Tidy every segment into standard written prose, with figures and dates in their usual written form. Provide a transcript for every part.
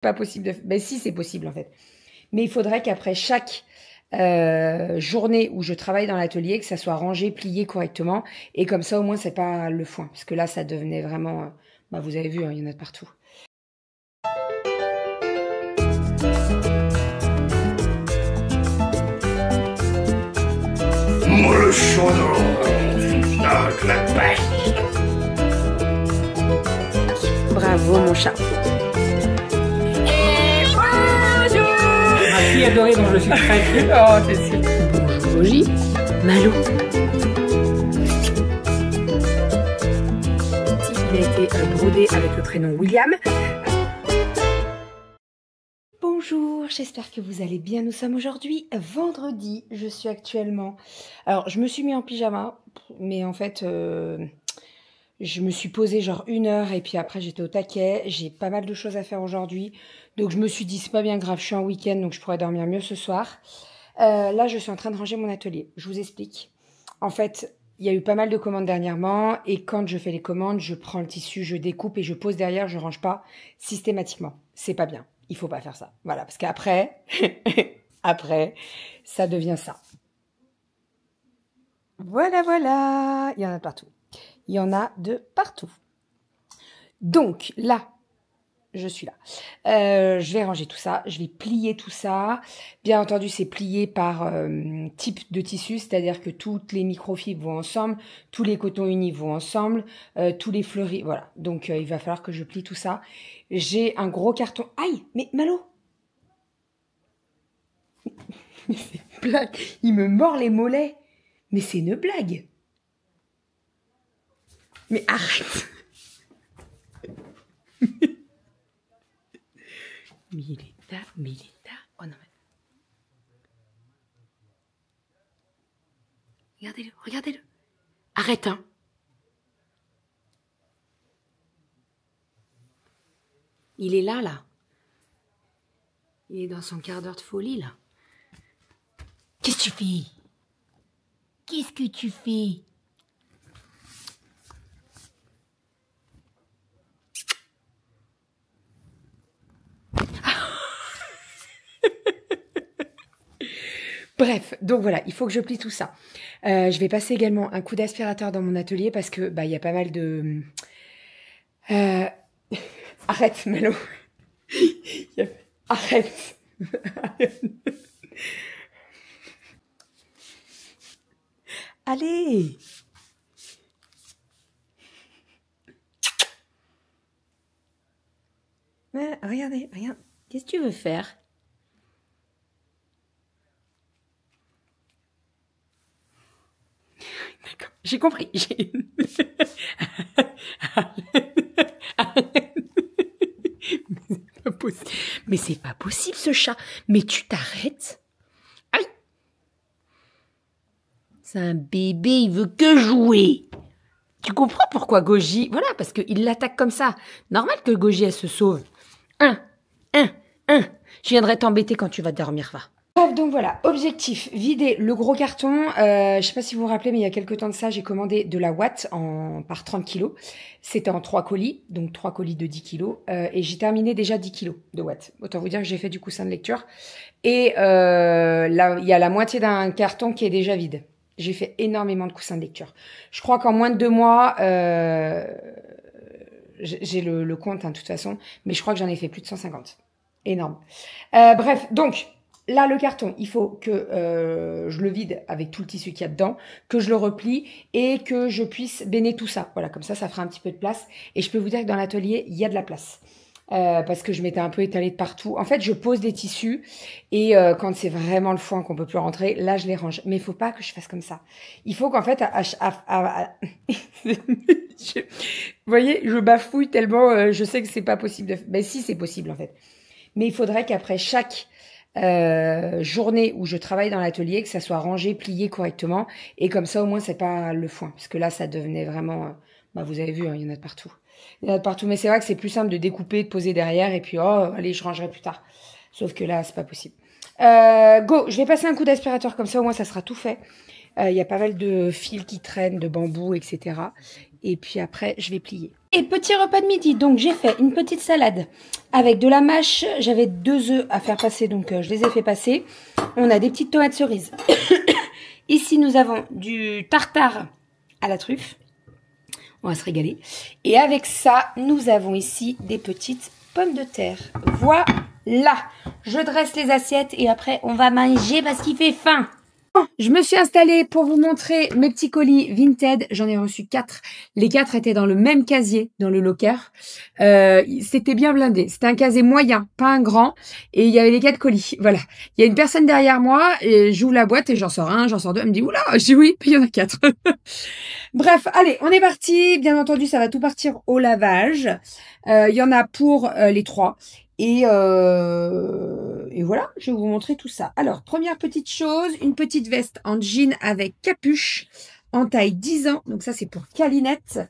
Pas possible de... Ben si, c'est possible en fait. Mais il faudrait qu'après chaque journée où je travaille dans l'atelier, que ça soit rangé, plié correctement. Et comme ça, au moins, c'est pas le foin. Parce que là, ça devenait vraiment... bah, vous avez vu, hein, il y en a de partout. Moi le chaudron avec la pêche. Bravo, mon chat. Ma fille adorée dont je suis très fier. Oh, c'est sûr. Bonjour Goji. Malou. Il a été brodé avec le prénom William. Bonjour, j'espère que vous allez bien. Nous sommes aujourd'hui vendredi. Je suis actuellement... Alors, je me suis mis en pyjama, mais en fait, je me suis posée genre 1 heure et puis après, j'étais au taquet. J'ai pas mal de choses à faire aujourd'hui. Donc, je me suis dit, c'est pas bien grave, je suis en week-end, donc je pourrais dormir mieux ce soir. Là, je suis en train de ranger mon atelier. Je vous explique. En fait, il y a eu pas mal de commandes dernièrement et quand je fais les commandes, je prends le tissu, je découpe et je pose derrière, je range pas systématiquement. C'est pas bien. Il faut pas faire ça. Voilà, parce qu'après, après, ça devient ça. Voilà, voilà. Il y en a de partout. Il y en a de partout. Donc, là, je suis là. Je vais ranger tout ça. Je vais plier tout ça. Bien entendu, c'est plié par type de tissu, c'est-à-dire que toutes les microfibres vont ensemble, tous les cotons unis vont ensemble, tous les fleuris, voilà. Donc, il va falloir que je plie tout ça. J'ai un gros carton. Aïe, mais Malo! Mais c'est une blague. Il me mord les mollets. Mais c'est une blague. Mais arrête. Mais il est là, mais il est là. Oh non, mais... Regardez-le, regardez-le. Arrête, hein. Il est là, là. Il est dans son quart d'heure de folie, là. Qu'est-ce que tu fais? Qu'est-ce que tu fais? Bref, donc voilà, il faut que je plie tout ça. Je vais passer également un coup d'aspirateur dans mon atelier parce que bah il y a pas mal de... Arrête, Malo. Arrête. Allez. Mais regardez, regarde. Qu'est-ce que tu veux faire? D'accord, j'ai compris. Mais c'est pas possible ce chat. Mais tu t'arrêtes? Aïe. C'est un bébé, il veut que jouer. Tu comprends pourquoi Goji... Voilà, parce qu'il l'attaque comme ça. Normal que Goji, elle se sauve. Je viendrai t'embêter quand tu vas dormir, va. Bref, donc voilà, objectif, vider le gros carton. Je sais pas si vous vous rappelez, mais il y a quelques temps de ça, j'ai commandé de la Watt par 30 kilos. C'était en 3 colis, donc 3 colis de 10 kilos. Et j'ai terminé déjà 10 kilos de Watt. Autant vous dire que j'ai fait du coussin de lecture. Et là, il y a la moitié d'un carton qui est déjà vide. J'ai fait énormément de coussins de lecture. Je crois qu'en moins de 2 mois, j'ai le compte, hein, de toute façon, mais je crois que j'en ai fait plus de 150. Énorme. Bref, donc... Là, le carton, il faut que je le vide avec tout le tissu qu'il y a dedans, que je le replie et que je puisse béner tout ça. Voilà, comme ça fera un petit peu de place. Et je peux vous dire que dans l'atelier, il y a de la place. Parce que je m'étais un peu étalée de partout. En fait, je pose des tissus et quand c'est vraiment le foin qu'on peut plus rentrer, là, je les range. Mais il faut pas que je fasse comme ça. Il faut qu'en fait, vous voyez, je bafouille tellement, je sais que c'est pas possible. Ben si, c'est possible en fait. Mais il faudrait qu'après chaque journée où je travaille dans l'atelier, que ça soit rangé, plié correctement, et comme ça au moins c'est pas le foin, parce que là ça devenait vraiment, bah vous avez vu, hein, il y en a de partout. Il y en a de partout, mais c'est vrai que c'est plus simple de découper, de poser derrière, et puis oh allez je rangerai plus tard. Sauf que là c'est pas possible. Go, je vais passer un coup d'aspirateur comme ça au moins ça sera tout fait. Il y a pas mal de fils qui traînent, de bambou, etc. Et puis après je vais plier. Et petit repas de midi, donc j'ai fait une petite salade avec de la mâche. J'avais 2 œufs à faire passer, donc je les ai fait passer. On a des petites tomates cerises. Ici, nous avons du tartare à la truffe. On va se régaler. Et avec ça, nous avons ici des petites pommes de terre. Voilà. Je dresse les assiettes et après, on va manger parce qu'il fait faim. Je me suis installée pour vous montrer mes petits colis Vinted. J'en ai reçu 4. Les 4 étaient dans le même casier, dans le locker. C'était bien blindé. C'était un casier moyen, pas un grand. Et il y avait les 4 colis. Voilà. Il y a une personne derrière moi et j'ouvre la boîte et j'en sors un, j'en sors 2. Elle me dit, oula, je dis oui, puis il y en a 4. Bref, allez, on est parti. Bien entendu, ça va tout partir au lavage. Il y en a pour les 3. Et voilà, je vais vous montrer tout ça. Alors, première petite chose, une petite veste en jean avec capuche en taille 10 ans. Donc ça, c'est pour Calinette.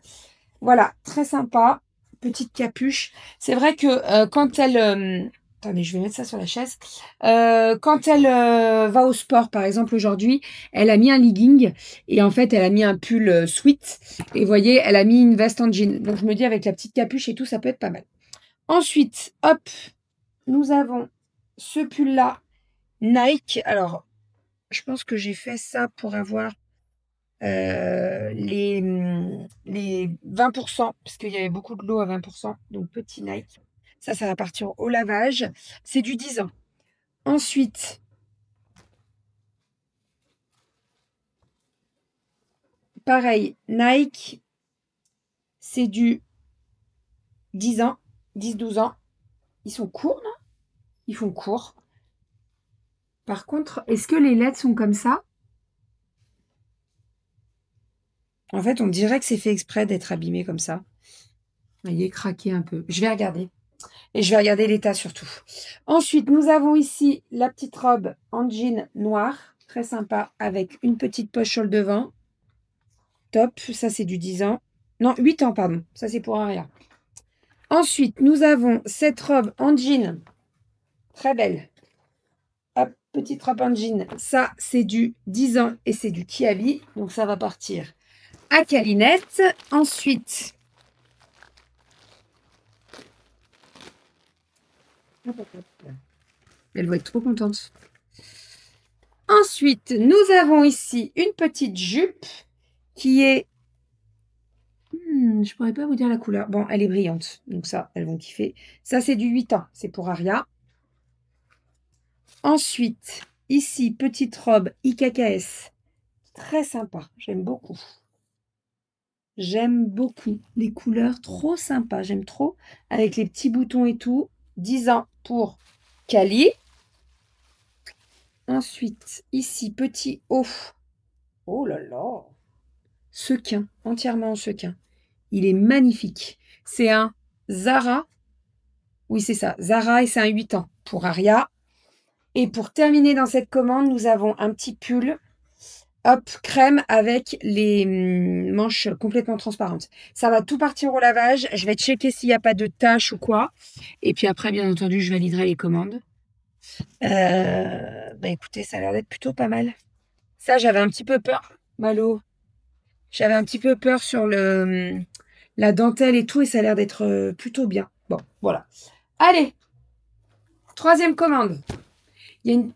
Voilà, très sympa. Petite capuche. C'est vrai que quand elle... attendez, je vais mettre ça sur la chaise. Quand elle va au sport, par exemple, aujourd'hui, elle a mis un legging et en fait, elle a mis un pull sweat. Et vous voyez, elle a mis une veste en jean. Donc, je me dis, avec la petite capuche et tout, ça peut être pas mal. Ensuite, hop, nous avons ce pull-là, Nike. Alors, je pense que j'ai fait ça pour avoir les 20%, parce qu'il y avait beaucoup de l'eau à 20%. Donc, petit Nike. Ça va partir au lavage. C'est du 10 ans. Ensuite, pareil, Nike, c'est du 10 ans. 10-12 ans. Ils sont courts, non? Ils font court. Par contre, est-ce que les lettres sont comme ça? En fait, on dirait que c'est fait exprès d'être abîmé comme ça. Il est craqué un peu. Je vais regarder. Et je vais regarder l'état surtout. Ensuite, nous avons ici la petite robe en jean noir. Très sympa. Avec une petite poche sur le devant. Top. Ça, c'est du 10 ans. Non, 8 ans, pardon. Ça, c'est pour Aria. Ensuite, nous avons cette robe en jean. Très belle. Hop, petite robe en jean. Ça, c'est du 10 ans et c'est du Kiabi. Donc, ça va partir à Calinette. Ensuite, elle va être trop contente. Ensuite, nous avons ici une petite jupe qui est... je pourrais pas vous dire la couleur. Bon, elle est brillante. Donc ça, elles vont kiffer. Ça, c'est du 8 ans. C'est pour Aria. Ensuite, ici, petite robe IKKS. Très sympa. J'aime beaucoup. J'aime beaucoup. Les couleurs, trop sympas. J'aime trop. Avec les petits boutons et tout. 10 ans pour Cali. Ensuite, ici, petit haut. Oh là là. Sequin. Entièrement en sequin. Il est magnifique. C'est un Zara. Oui, c'est ça. Zara et c'est un 8 ans pour Aria. Et pour terminer dans cette commande, nous avons un petit pull hop, crème avec les manches complètement transparentes. Ça va tout partir au lavage. Je vais checker s'il n'y a pas de taches ou quoi. Et puis après, bien entendu, je validerai les commandes. Écoutez, ça a l'air d'être plutôt pas mal. Ça, j'avais un petit peu peur, Malo. J'avais un petit peu peur sur la dentelle et tout, et ça a l'air d'être plutôt bien. Bon, voilà. Allez, troisième commande. Il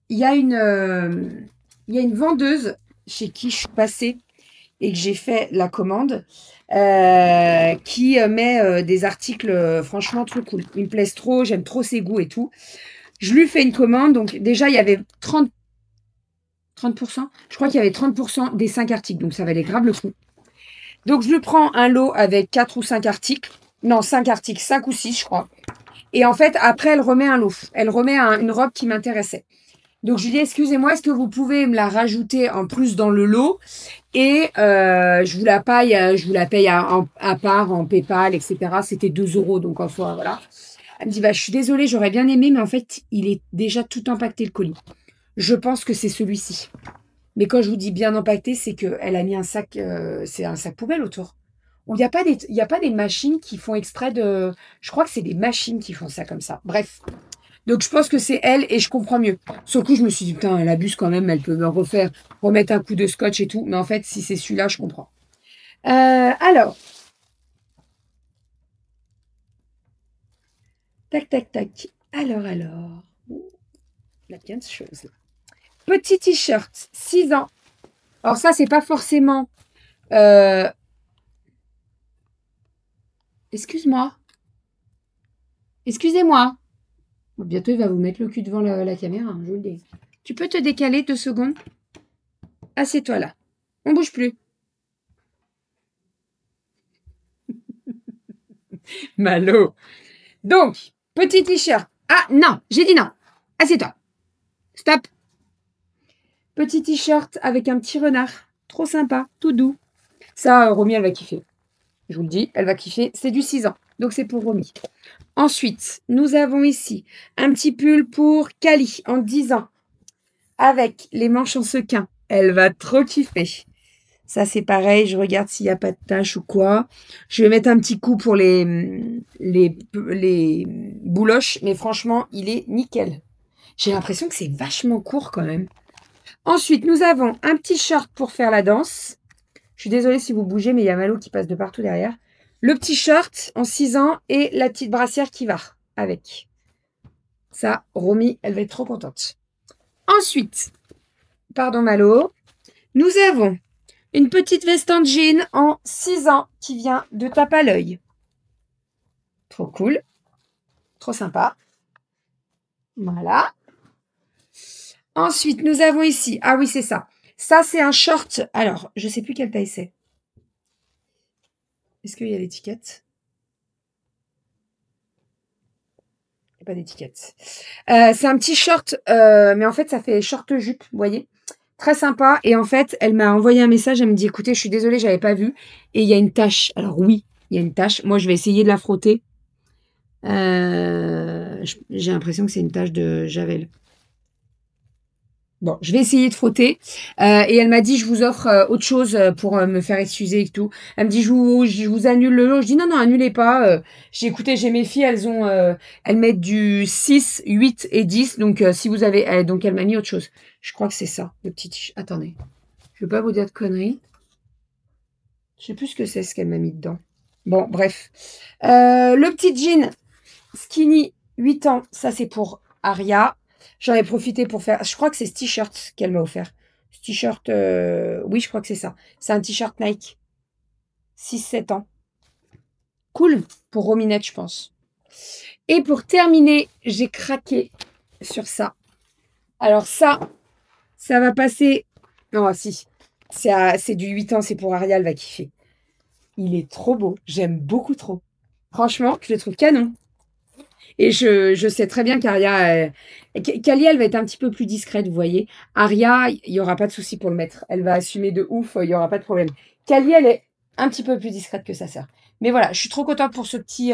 y a une vendeuse chez qui je suis passée et que j'ai fait la commande qui met des articles franchement trop cool. Ils me plaisent trop, j'aime trop ses goûts et tout. Je lui fais une commande, donc déjà il y avait 30%. Je crois qu'il y avait 30% des 5 articles, donc ça valait grave le coup. Donc je lui prends un lot avec 4 ou 5 articles. Non, 5 articles, 5 ou 6 je crois. Et en fait, après, elle remet un lot. Elle remet une robe qui m'intéressait. Donc, je lui dis, excusez-moi, est-ce que vous pouvez me la rajouter en plus dans le lot? Et je vous la paye à part, en PayPal, etc. C'était 2 €, donc enfin, voilà. Elle me dit, bah, je suis désolée, j'aurais bien aimé, mais en fait, il est déjà tout empaqueté, le colis. Je pense que c'est celui-ci. Mais quand je vous dis bien empaqueté, c'est qu'elle a mis un sac, c'est un sac poubelle autour. Il n'y a pas des machines qui font exprès de... Je crois que c'est des machines qui font ça comme ça. Bref. Donc, je pense que c'est elle et je comprends mieux. Sur le coup, je me suis dit, putain, elle abuse quand même. Elle peut me remettre un coup de scotch et tout. Mais en fait, si c'est celui-là, je comprends. Alors, Tac, tac, tac. Alors. Il y a plein de choses là. Petit t-shirt, 6 ans. Alors ça, c'est pas forcément... Excuse-moi. Excusez-moi. Bientôt, il va vous mettre le cul devant la caméra, hein, je vous le dis. Tu peux te décaler 2 secondes? Assieds-toi là. On bouge plus. Malo. Donc, petit t-shirt. Ah non, j'ai dit non. Assieds-toi. Stop. Petit t-shirt avec un petit renard. Trop sympa, tout doux. Ça, Romy, elle va kiffer. Je vous le dis, elle va kiffer. C'est du 6 ans. Donc, c'est pour Romy. Ensuite, nous avons ici un petit pull pour Kali en 10 ans. Avec les manches en sequin. Elle va trop kiffer. Ça, c'est pareil. Je regarde s'il n'y a pas de taches ou quoi. Je vais mettre un petit coup pour les bouloches. Mais franchement, il est nickel. J'ai l'impression que c'est vachement court quand même. Ensuite, nous avons un petit short pour faire la danse. Je suis désolée si vous bougez, mais il y a Malo qui passe de partout derrière. Le petit short en 6 ans et la petite brassière qui va avec. Ça, Romy, elle va être trop contente. Ensuite, pardon Malo, nous avons une petite veste en jean en 6 ans qui vient de tape à l'œil. Trop cool. Trop sympa. Voilà. Ensuite, nous avons ici... Ah oui, c'est ça. Ça, c'est un short. Alors, je ne sais plus quelle taille c'est. Est-ce qu'il y a l'étiquette? Il n'y a pas d'étiquette. C'est un petit short, mais en fait, ça fait short jupe, vous voyez. Très sympa. Et en fait, elle m'a envoyé un message. Elle me dit, écoutez, je suis désolée, je n'avais pas vu. Et il y a une tache. Alors oui, il y a une tache. Moi, je vais essayer de la frotter. J'ai l'impression que c'est une tache de Javel. Bon, je vais essayer de frotter. Et elle m'a dit, je vous offre autre chose pour me faire excuser et tout. Elle me dit, je vous annule le lot. Je dis, non, annulez pas. J'ai écouté, j'ai mes filles, elles mettent du 6, 8 et 10. Donc, si vous avez... donc, elle m'a mis autre chose. Je crois que c'est ça, le petit... Attendez. Je ne veux pas vous dire de conneries. Je sais plus ce que c'est, ce qu'elle m'a mis dedans. Bon, bref. Le petit jean skinny 8 ans, ça c'est pour Aria. J'en ai profité pour faire... Je crois que c'est ce t-shirt qu'elle m'a offert. Ce t-shirt... Oui, je crois que c'est ça. C'est un t-shirt Nike. 6-7 ans. Cool. Pour Rominette, je pense. Et pour terminer, j'ai craqué sur ça. Alors ça va passer... Non, si. C'est du 8 ans, c'est pour Aria, elle va kiffer. Il est trop beau. J'aime beaucoup trop. Franchement, je le trouve canon. Et je sais très bien qu'Aria... Kali, elle va être un petit peu plus discrète, vous voyez. Aria, il n'y aura pas de souci pour le mettre. Elle va assumer de ouf, il n'y aura pas de problème. Kali, elle est un petit peu plus discrète que sa sœur. Mais voilà, je suis trop contente pour ce petit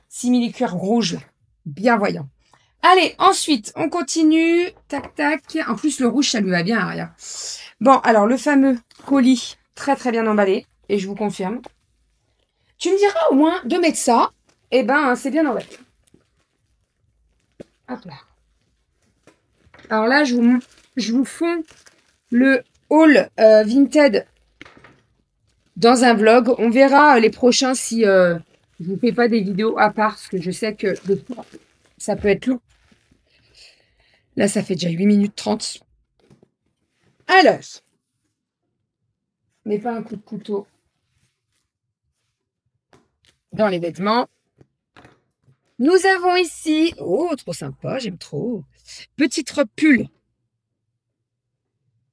simili-cuir rouge. Bien voyant. Allez, ensuite, on continue. Tac, tac. En plus, le rouge, ça lui va bien, Aria. Bon, alors, le fameux colis, très, très bien emballé. Et je vous confirme. Tu me diras au moins de mettre ça. Eh ben, c'est bien emballé. Hop là. Alors là, je vous fonds le haul Vinted dans un vlog. On verra les prochains si je vous fais pas des vidéos à part, parce que je sais que ça peut être long. Là, ça fait déjà 8 minutes 30. Alors, mais pas un coup de couteau dans les vêtements. Nous avons ici, oh, trop sympa, j'aime trop. Petite robe pull.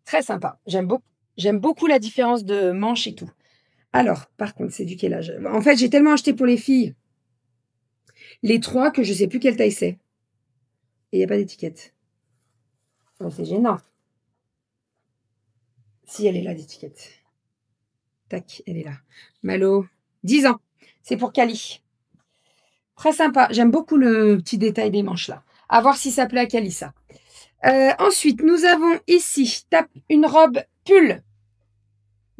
Très sympa. J'aime beaucoup la différence de manches et tout. Alors, par contre, c'est du quel âge? En fait, j'ai tellement acheté pour les filles. Les 3 que je sais plus quelle taille c'est. Et il n'y a pas d'étiquette. Oh, c'est gênant. Si, elle est là, l'étiquette. Tac, elle est là. Malo, 10 ans. C'est pour Kali. Très sympa. J'aime beaucoup le petit détail des manches là. À voir si ça plaît à Kali, ça. Ensuite, nous avons ici une robe pull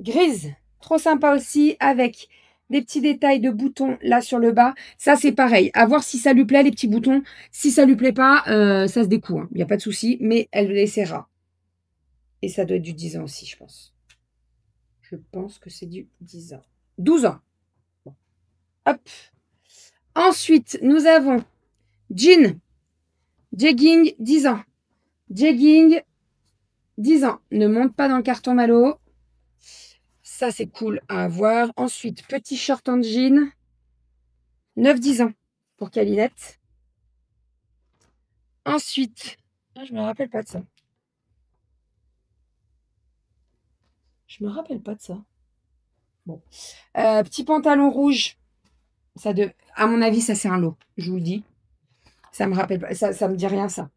grise. Trop sympa aussi, avec des petits détails de boutons là sur le bas. Ça, c'est pareil. À voir si ça lui plaît, les petits boutons. Si ça lui plaît pas, ça se découd. Il n'y a pas de souci, mais elle l'essaiera. Et ça doit être du 10 ans aussi, je pense. Je pense que c'est du 10 ans. 12 ans. Bon. Hop. Ensuite, nous avons Jean. Jegging, 10 ans. Jegging, 10 ans. Ne monte pas dans le carton Malo. Ça, c'est cool à avoir. Ensuite, petit short en jean. 9-10 ans pour Calinette. Ensuite, je me rappelle pas de ça. Je me rappelle pas de ça. Bon. Petit pantalon rouge. Ça à mon avis, ça c'est un lot. Je vous le dis. Ça me rappelle pas. Ça me dit rien, ça.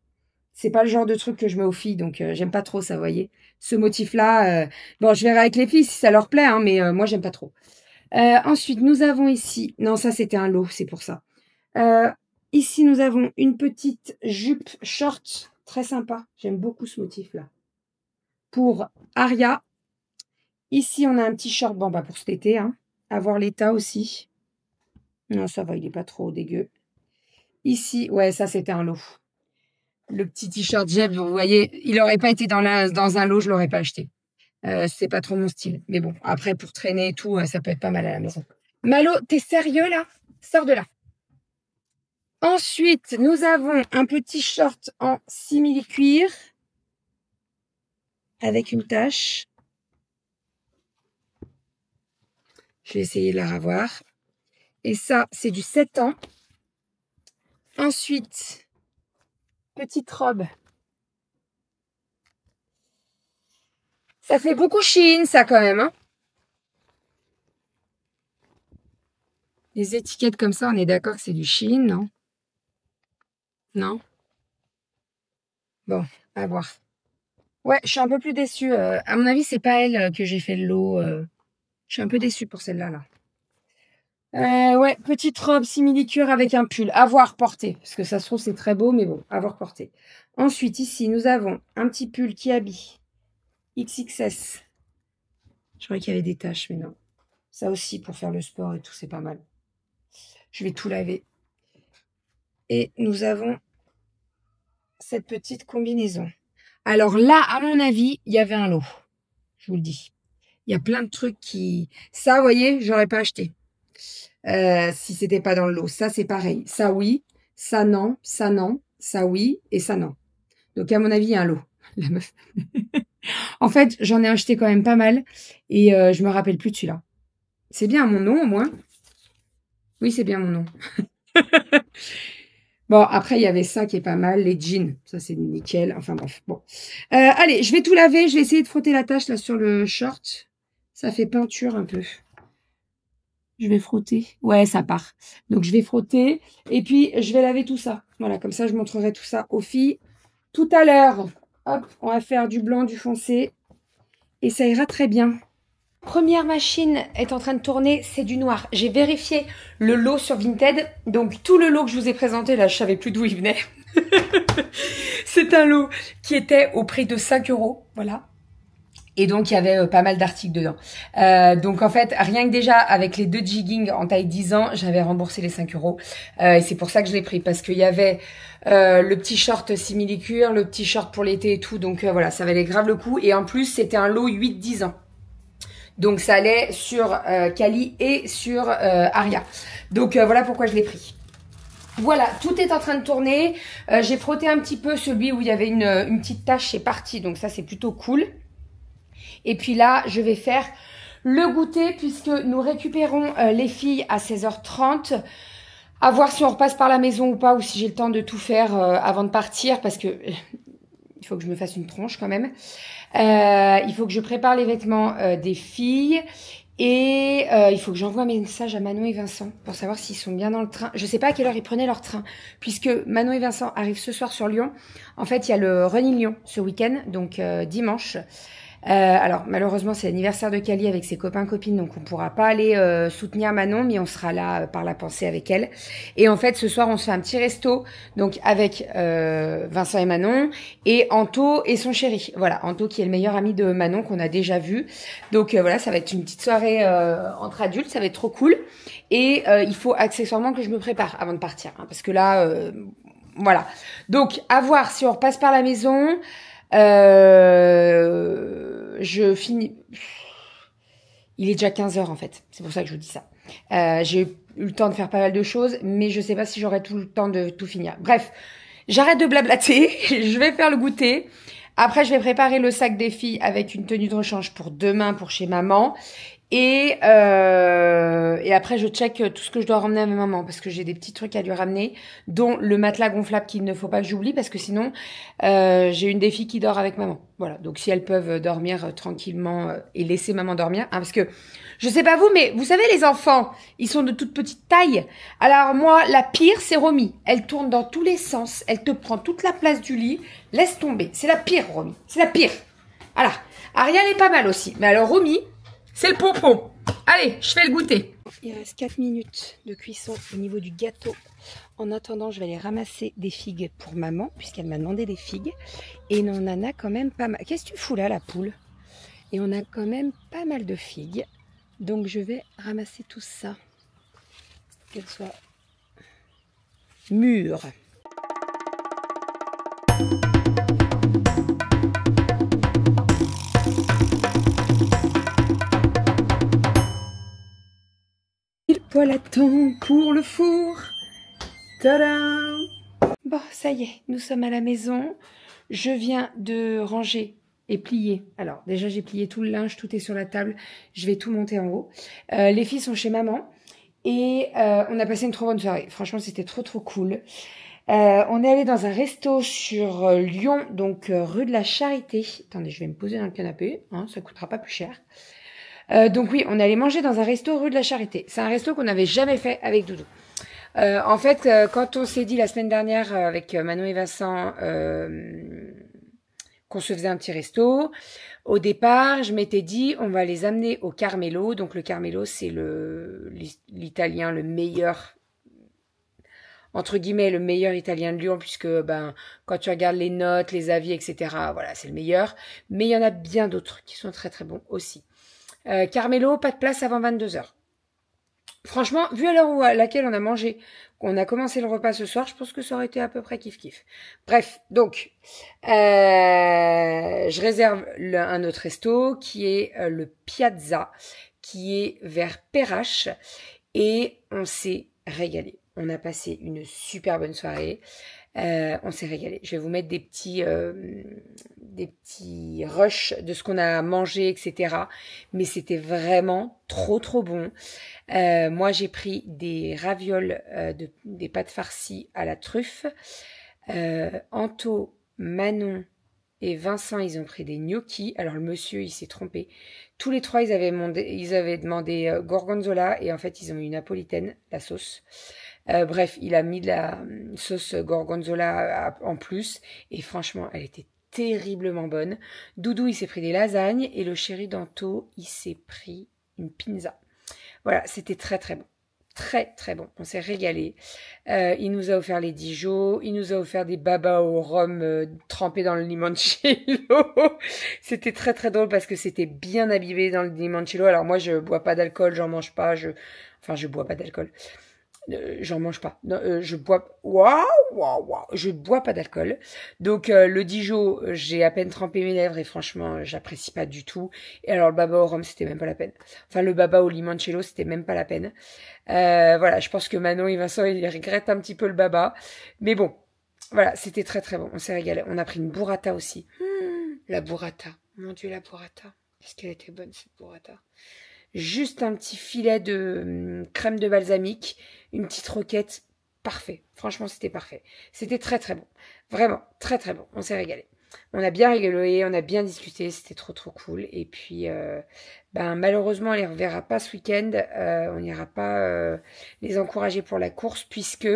C'est pas le genre de truc que je mets aux filles, donc j'aime pas trop ça, vous voyez. Ce motif-là, bon, je verrai avec les filles si ça leur plaît, hein, mais moi, j'aime pas trop. Ensuite, nous avons ici... Non, ça, c'était un lot, c'est pour ça. Ici, nous avons une petite jupe short, très sympa. J'aime beaucoup ce motif-là. Pour Aria. Ici, on a un petit short, bon, bah, pour cet été, hein. Avoir l'état aussi. Non, ça va, il est pas trop dégueu. Ici, ouais, ça, c'était un lot. Le petit t-shirt Jeff, vous voyez, il n'aurait pas été dans un lot, je l'aurais pas acheté. C'est pas trop mon style. Mais bon, après, pour traîner et tout, ça peut être pas mal à la maison. Malo, t'es sérieux, là? Sors de là. Ensuite, nous avons un petit short en simili-cuir avec une tache. Je vais essayer de la revoir. Et ça, c'est du 7 ans. Ensuite, petite robe. Ça fait beaucoup Shein, ça, quand même. Hein, les étiquettes comme ça, on est d'accord que c'est du Shein, non? Non? Bon, à voir. Ouais, je suis un peu plus déçue. À mon avis, c'est pas elle que j'ai fait le lot. Je suis un peu déçue pour celle-là, là. Ouais, petite robe simili-cuir avec un pull. À voir porter. Parce que ça se trouve, c'est très beau, mais bon, à voir porter. Ensuite, ici, nous avons un petit pull qui habille. XXS. Je croyais qu'il y avait des taches, mais non. Ça aussi, pour faire le sport et tout, c'est pas mal. Je vais tout laver. Et nous avons cette petite combinaison. Alors là, à mon avis, il y avait un lot. Je vous le dis. Il y a plein de trucs qui... Ça, vous voyez, j'aurais pas acheté. Si c'était pas dans le lot. Ça, c'est pareil. Ça, oui. Ça, non. Ça, non. Ça, oui. Et ça, non. Donc, à mon avis, il y a un lot. La meuf. En fait, j'en ai acheté quand même pas mal. Et je me rappelle plus de celui-là. C'est bien mon nom, au moins. Oui, c'est bien mon nom. Bon, après, il y avait ça qui est pas mal. Les jeans. Ça, c'est nickel. Enfin, bref. Bon. Allez, je vais tout laver. Je vais essayer de frotter la tache, là, sur le short. Ça fait peinture, un peu. Je vais frotter. Ouais, ça part. Donc, je vais frotter. Et puis, je vais laver tout ça. Voilà, comme ça, je montrerai tout ça aux filles tout à l'heure. Hop, on va faire du blanc, du foncé. Et ça ira très bien. Première machine est en train de tourner, c'est du noir. J'ai vérifié le lot sur Vinted. Donc, tout le lot que je vous ai présenté, là, je savais plus d'où il venait. C'est un lot qui était au prix de 5 €. Voilà. Et donc, il y avait pas mal d'articles dedans. Donc, en fait, rien que déjà, avec les 2 jeggings en taille 10 ans, j'avais remboursé les 5 €. Et c'est pour ça que je l'ai pris. Parce qu'il y avait le petit short simili-cuir, le petit short pour l'été et tout. Donc, voilà, ça valait grave le coup. Et en plus, c'était un lot 8-10 ans. Donc, ça allait sur Cali et sur Aria. Donc, voilà pourquoi je l'ai pris. Voilà, tout est en train de tourner. J'ai frotté un petit peu celui où il y avait une petite tache, c'est parti. Donc, ça, c'est plutôt cool. Et puis là, je vais faire le goûter puisque nous récupérons les filles à 16h30. À voir si on repasse par la maison ou pas ou si j'ai le temps de tout faire avant de partir parce que il faut que je me fasse une tronche quand même. Il faut que je prépare les vêtements des filles et il faut que j'envoie un message à Manon et Vincent pour savoir s'ils sont bien dans le train. Je sais pas à quelle heure ils prenaient leur train puisque Manon et Vincent arrivent ce soir sur Lyon. En fait, il y a le Running Lyon ce week-end, donc dimanche. Alors malheureusement c'est l'anniversaire de Cali avec ses copains-copines donc on pourra pas aller soutenir Manon mais on sera là par la pensée avec elle et en fait ce soir on se fait un petit resto donc avec Vincent et Manon et Anto et son chéri, voilà Anto qui est le meilleur ami de Manon qu'on a déjà vu donc voilà ça va être une petite soirée entre adultes, ça va être trop cool et il faut accessoirement que je me prépare avant de partir hein, parce que là voilà donc à voir si on repasse par la maison. Je finis... Il est déjà 15 h en fait. C'est pour ça que je vous dis ça. J'ai eu le temps de faire pas mal de choses, mais je sais pas si j'aurai tout le temps de tout finir. Bref, j'arrête de blablater, je vais faire le goûter. Après, je vais préparer le sac des filles avec une tenue de rechange pour demain pour chez maman. Et après, je check tout ce que je dois ramener à ma maman parce que j'ai des petits trucs à lui ramener, dont le matelas gonflable qu'il ne faut pas que j'oublie parce que sinon, j'ai une des filles qui dort avec maman. Voilà, donc si elles peuvent dormir tranquillement et laisser maman dormir, hein, parce que je sais pas vous, mais vous savez, les enfants, ils sont de toute petite taille. Alors moi, la pire, c'est Romy. Elle tourne dans tous les sens, elle te prend toute la place du lit. Laisse tomber, c'est la pire, Romy. C'est la pire. Voilà. Ariel est pas mal aussi, mais alors Romy, c'est le pompon. Allez, je fais le goûter. Il reste 4 minutes de cuisson au niveau du gâteau. En attendant, je vais aller ramasser des figues pour maman, puisqu'elle m'a demandé des figues. Et on en a quand même pas mal. Qu'est-ce que tu fous là, la poule? Et on a quand même pas mal de figues. Donc, je vais ramasser tout ça. Qu'elles soient mûres. Il poil à temps pour le four. Tadam! Bon, ça y est, nous sommes à la maison. Je viens de ranger et plier. Alors, déjà, j'ai plié tout le linge, tout est sur la table. Je vais tout monter en haut. Les filles sont chez maman. Et on a passé une trop bonne soirée. Franchement, c'était trop cool. On est allé dans un resto sur Lyon, donc rue de la Charité. Attendez, je vais me poser dans le canapé. Hein, ça coûtera pas plus cher. Donc oui, on est allé manger dans un resto rue de la Charité. C'est un resto qu'on n'avait jamais fait avec Doudou. En fait, quand on s'est dit la semaine dernière avec Manon et Vincent qu'on se faisait un petit resto, au départ, je m'étais dit on va les amener au Carmelo. Donc le Carmelo, c'est l'italien le meilleur, entre guillemets, le meilleur italien de Lyon, puisque quand tu regardes les notes, les avis, etc., voilà, c'est le meilleur. Mais il y en a bien d'autres qui sont très bons aussi. Carmelo, pas de place avant 22h. Franchement, vu à l'heure à laquelle on a mangé, qu'on a commencé le repas ce soir, je pense que ça aurait été à peu près kiff-kiff. Bref, donc, je réserve un autre resto qui est le Piazza, qui est vers Perrache, et on s'est régalé. On a passé une super bonne soirée. On s'est régalé. Je vais vous mettre des petits rushs de ce qu'on a mangé, etc. Mais c'était vraiment trop bon. Moi, j'ai pris des ravioles, des pâtes farcies à la truffe. Anto, Manon et Vincent, ils ont pris des gnocchis. Alors, le monsieur, il s'est trompé. Tous les trois, ils avaient demandé gorgonzola. Et en fait, ils ont eu napolitaine, la sauce. Bref, il a mis de la sauce gorgonzola en plus. Et franchement, elle était terriblement bonne. Doudou, il s'est pris des lasagnes. Et le chéri d'Anto, il s'est pris une pizza. Voilà, c'était très bon. Très bon. On s'est régalé. Il nous a offert les Dijon. Il nous a offert des babas au rhum trempés dans le limoncello. C'était très drôle parce que c'était bien imbibé dans le limoncello. Alors moi, je bois pas d'alcool, j'en mange pas. Je bois pas d'alcool. J'en mange pas. Je bois. Waouh. Je bois pas d'alcool. Donc le Dijon, j'ai à peine trempé mes lèvres et franchement, j'apprécie pas du tout. Et alors le baba au rhum, c'était même pas la peine. Enfin le baba au limoncello, c'était même pas la peine. Voilà, je pense que Manon et Vincent, ils regrettent un petit peu le baba. Mais bon, voilà, c'était très bon. On s'est régalé. On a pris une burrata aussi. La burrata. Mon Dieu, la burrata. Qu'est-ce qu'elle était bonne cette burrata. Juste un petit filet de crème de balsamique, une petite roquette, parfait. Franchement, c'était parfait. C'était très bon. Vraiment, très bon. On s'est régalé. On a bien rigolé, on a bien discuté, c'était trop cool. Et puis, malheureusement, on les reverra pas ce week-end. On n'ira pas les encourager pour la course puisque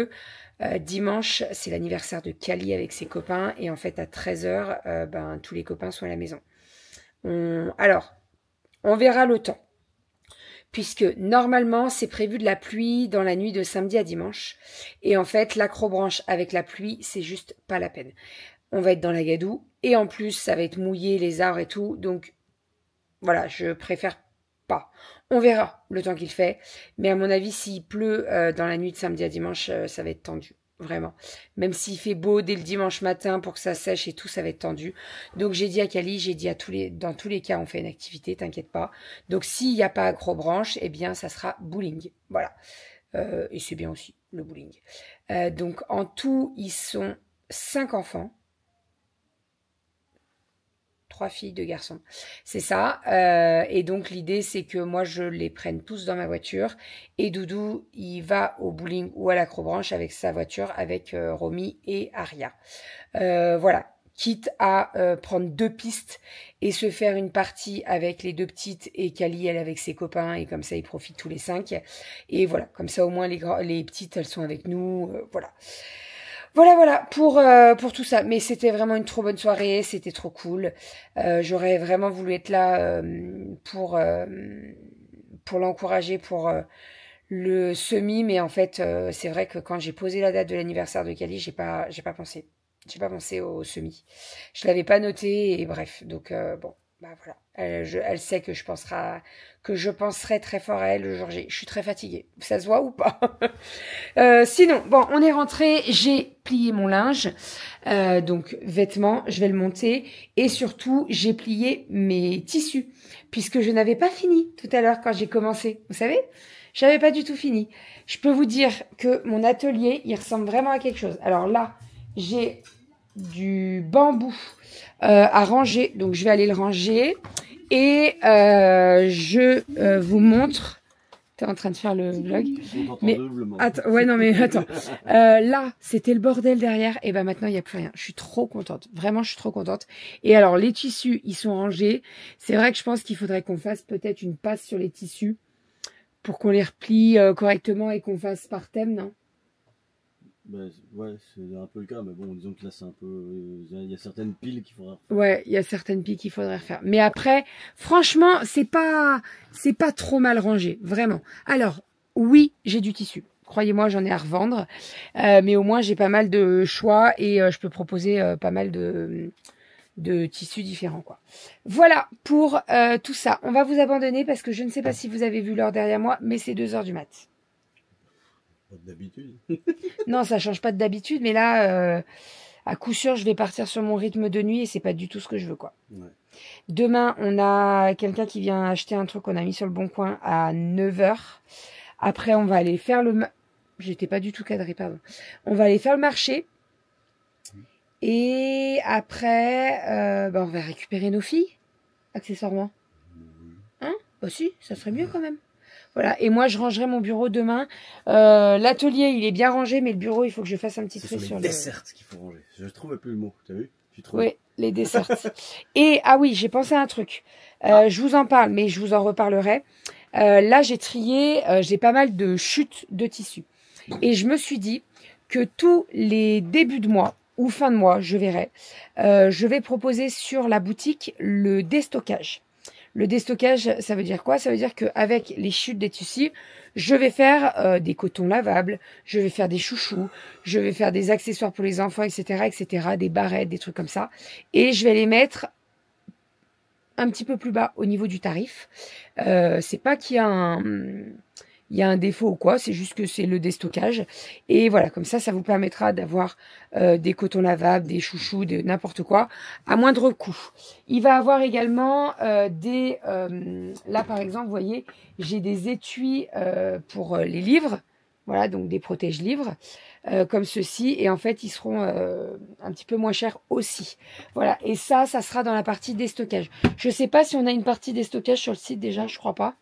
dimanche, c'est l'anniversaire de Kali avec ses copains. Et en fait, à 13h, tous les copains sont à la maison. Alors, on verra le temps. Puisque normalement, c'est prévu de la pluie dans la nuit de samedi à dimanche. Et en fait, l'acrobranche avec la pluie, c'est juste pas la peine. On va être dans la gadoue. Et en plus, ça va être mouillé, les arbres et tout. Donc, voilà, je préfère pas. On verra le temps qu'il fait. Mais à mon avis, s'il pleut dans la nuit de samedi à dimanche, ça va être tendu. Vraiment. Même s'il fait beau dès le dimanche matin pour que ça sèche et tout, ça va être tendu. Donc j'ai dit à Cali, j'ai dit dans tous les cas, on fait une activité, t'inquiète pas. Donc s'il n'y a pas accrobranche, eh bien ça sera bowling. Voilà. Et c'est bien aussi, le bowling. Donc en tout, ils sont 5 enfants. 3 filles, 2 garçons. C'est ça. Et donc, l'idée, c'est que moi, je les prenne tous dans ma voiture. Et Doudou, il va au bowling ou à l'acrobranche avec sa voiture, avec Romy et Aria. Voilà. Quitte à prendre 2 pistes et se faire une partie avec les 2 petites et Cali, elle, avec ses copains. Et comme ça, ils profitent tous les 5. Et voilà. Comme ça, au moins, les petites, elles sont avec nous. Voilà. Voilà pour tout ça. Mais c'était vraiment une trop bonne soirée, c'était trop cool. J'aurais vraiment voulu être là pour l'encourager pour le semi, mais en fait c'est vrai que quand j'ai posé la date de l'anniversaire de Cali, j'ai pas pensé. J'ai pas pensé au semi. Je l'avais pas noté et bref. Donc bon, bah voilà. Elle sait que je penserai très fort à elle le jour J. Je suis très fatiguée. Ça se voit ou pas? Sinon, bon, on est rentré. J'ai plié mon linge. Donc, vêtements, je vais le monter. Et surtout, j'ai plié mes tissus. Puisque je n'avais pas fini tout à l'heure quand j'ai commencé. Vous savez? J'avais pas du tout fini. Je peux vous dire que mon atelier, il ressemble vraiment à quelque chose. Alors là, j'ai du bambou à ranger. Donc, je vais aller le ranger. Et je vous montre. T'es en train de faire le vlog. Mais attends, ouais, non, mais attends. Là, c'était le bordel derrière. Et ben maintenant, il n'y a plus rien. Je suis trop contente. Vraiment, je suis trop contente. Et alors, les tissus, ils sont rangés. C'est vrai que je pense qu'il faudrait qu'on fasse peut-être une passe sur les tissus pour qu'on les replie correctement et qu'on fasse par thème, non? Ben, ouais, c'est un peu le cas, mais bon, disons que là, c'est un peu... Il y a certaines piles qu'il faudrait refaire. Ouais, il y a certaines piles qu'il faudrait refaire. Mais après, franchement, c'est pas trop mal rangé, vraiment. Alors, oui, j'ai du tissu. Croyez-moi, j'en ai à revendre. Mais au moins, j'ai pas mal de choix et je peux proposer pas mal de tissus différents, quoi. Voilà pour tout ça. On va vous abandonner parce que je ne sais pas si vous avez vu l'heure derrière moi, mais c'est 2 h du mat. Pas d'habitude. Non, ça change pas d'habitude, mais là, à coup sûr, je vais partir sur mon rythme de nuit et c'est pas du tout ce que je veux, quoi. Ouais. Demain, on a quelqu'un qui vient acheter un truc qu'on a mis sur le bon coin à 9 h. Après, on va aller faire le... J'étais pas du tout cadrée, pardon. On va aller faire le marché. Et après, on va récupérer nos filles, accessoirement. Hein? Bah si, ça serait mieux quand même. Voilà, et moi je rangerai mon bureau demain. L'atelier il est bien rangé, mais le bureau il faut que je fasse un petit truc sur les desserts qu'il faut ranger. Je trouvais plus le mot, t'as vu? Oui, les desserts. Et ah oui, j'ai pensé à un truc. Je vous en parle, mais je vous en reparlerai. Là j'ai trié, j'ai pas mal de chutes de tissus. Et je me suis dit que tous les débuts de mois ou fin de mois, je verrai, je vais proposer sur la boutique le déstockage. Le déstockage, ça veut dire quoi? Ça veut dire qu'avec les chutes des tissus, je vais faire des cotons lavables, je vais faire des chouchous, je vais faire des accessoires pour les enfants, etc., des barrettes, des trucs comme ça. Et je vais les mettre un petit peu plus bas au niveau du tarif. C'est pas qu'il y a un défaut ou quoi, c'est juste que c'est le déstockage. Et voilà, comme ça vous permettra d'avoir des cotons lavables, des chouchous, de n'importe quoi, à moindre coût. Il va avoir également là par exemple, vous voyez, j'ai des étuis pour les livres, voilà, donc des protège-livres, comme ceci, et en fait, ils seront un petit peu moins chers aussi. Voilà, et ça sera dans la partie déstockage. Je sais pas si on a une partie déstockage sur le site déjà, je crois pas.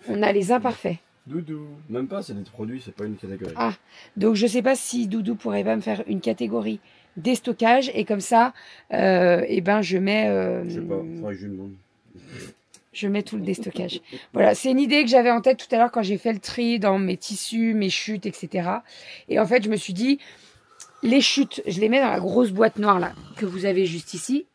On a les imparfaits. Doudou. Même pas, c'est des produits, c'est pas une catégorie. Ah, donc je sais pas si Doudou pourrait pas me faire une catégorie déstockage et comme ça, eh ben je mets... je sais pas, faudrait que je lui demande. Je mets tout le déstockage. Voilà, c'est une idée que j'avais en tête tout à l'heure quand j'ai fait le tri dans mes tissus, mes chutes, etc. Et en fait, je me suis dit, les chutes, je les mets dans la grosse boîte noire là, que vous avez juste ici.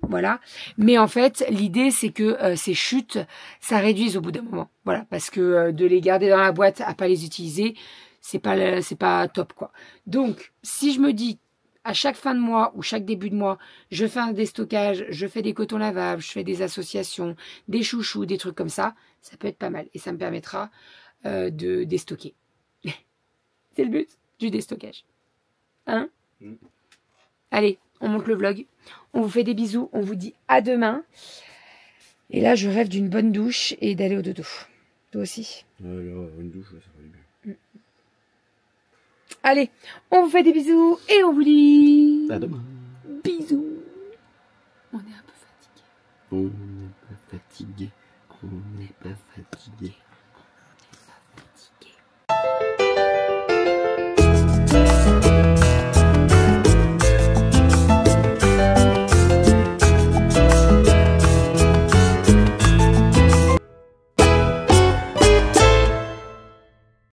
Voilà. Mais en fait, l'idée, c'est que ces chutes, ça réduise au bout d'un moment. Voilà. Parce que de les garder dans la boîte à pas les utiliser, c'est pas top, quoi. Donc, si je me dis, à chaque fin de mois ou chaque début de mois, je fais un déstockage, je fais des cotons lavables, je fais des associations, des chouchous, des trucs comme ça peut être pas mal. Et ça me permettra de déstocker. C'est le but du déstockage. Hein? Mm. Allez, on monte le vlog. On vous fait des bisous. On vous dit à demain. Et là, je rêve d'une bonne douche et d'aller au dodo. Toi aussi? Là, une douche, ça ferait du bien. Allez, on vous fait des bisous et on vous dit À demain. bisous. On est un peu fatigué. On n'est pas fatigué. On n'est pas fatigué.